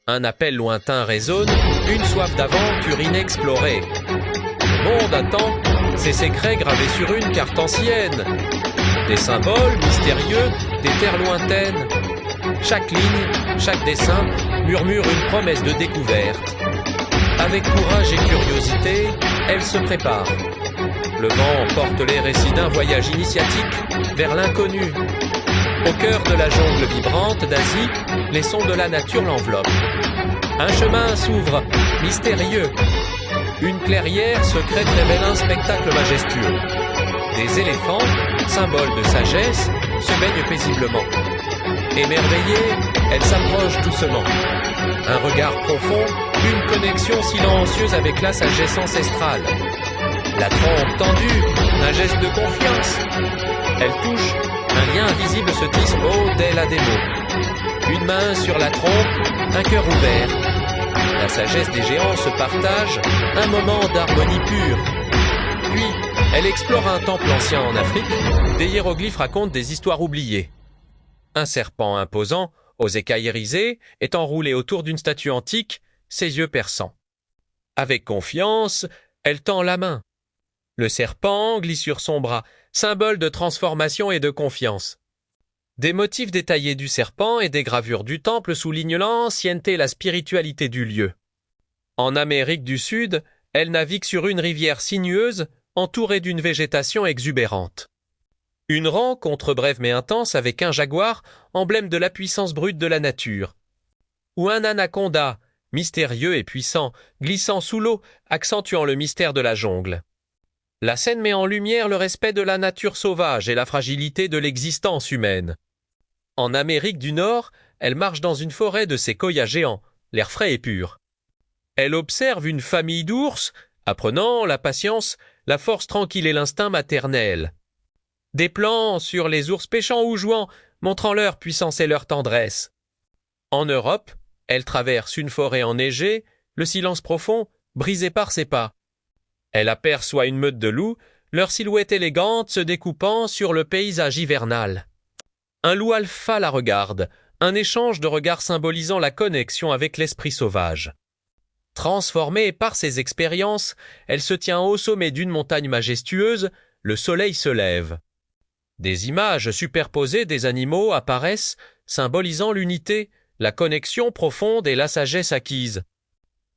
Un appel lointain résonne, une soif d'aventure inexplorée. Le monde attend ces secrets gravés sur une carte ancienne. Des symboles mystérieux, des terres lointaines. Chaque ligne, chaque dessin murmure une promesse de découverte. Avec courage et curiosité, elle se prépare. Le vent porte les récits d'un voyage initiatique vers l'inconnu. Au cœur de la jungle vibrante d'Asie, les sons de la nature l'enveloppent. Un chemin s'ouvre, mystérieux. Une clairière secrète révèle un spectacle majestueux. Des éléphants, symboles de sagesse, se baignent paisiblement. Émerveillée, elle s'approche doucement. Un regard profond, une connexion silencieuse avec la sagesse ancestrale. La trompe tendue, un geste de confiance. Elle touche, un lien invisible se tisse dès la démo. Une main sur la trompe, un cœur ouvert. La sagesse des géants se partage, un moment d'harmonie pure. Puis, elle explore un temple ancien en Afrique. Des hiéroglyphes racontent des histoires oubliées. Un serpent imposant, aux écailles irisées, est enroulé autour d'une statue antique, ses yeux perçants. Avec confiance, elle tend la main. Le serpent glisse sur son bras, symbole de transformation et de confiance. Des motifs détaillés du serpent et des gravures du temple soulignent l'ancienneté et la spiritualité du lieu. En Amérique du Sud, elle navigue sur une rivière sinueuse, entourée d'une végétation exubérante. Une rencontre brève mais intense avec un jaguar, emblème de la puissance brute de la nature. Ou un anaconda, mystérieux et puissant, glissant sous l'eau, accentuant le mystère de la jungle. La scène met en lumière le respect de la nature sauvage et la fragilité de l'existence humaine. En Amérique du Nord, elle marche dans une forêt de séquoias géants, l'air frais et pur. Elle observe une famille d'ours, apprenant la patience, la force tranquille et l'instinct maternel. Des plans sur les ours pêchant ou jouant, montrant leur puissance et leur tendresse. En Europe, elle traverse une forêt enneigée, le silence profond, brisé par ses pas. Elle aperçoit une meute de loups, leur silhouette élégante se découpant sur le paysage hivernal. Un loup alpha la regarde, un échange de regards symbolisant la connexion avec l'esprit sauvage. Transformée par ses expériences, elle se tient au sommet d'une montagne majestueuse, le soleil se lève. Des images superposées des animaux apparaissent, symbolisant l'unité, la connexion profonde et la sagesse acquise.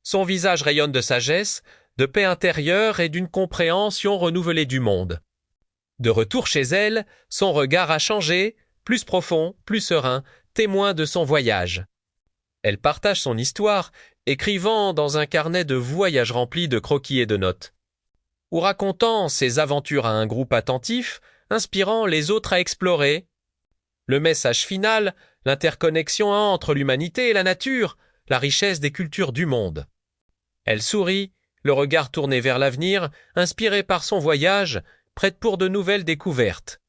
Son visage rayonne de sagesse, de paix intérieure et d'une compréhension renouvelée du monde. De retour chez elle, son regard a changé, plus profond, plus serein, témoin de son voyage. Elle partage son histoire, écrivant dans un carnet de voyage rempli de croquis et de notes. Ou racontant ses aventures à un groupe attentif, inspirant les autres à explorer. Le message final, l'interconnexion entre l'humanité et la nature, la richesse des cultures du monde. Elle sourit, le regard tourné vers l'avenir, inspirée par son voyage, prête pour de nouvelles découvertes.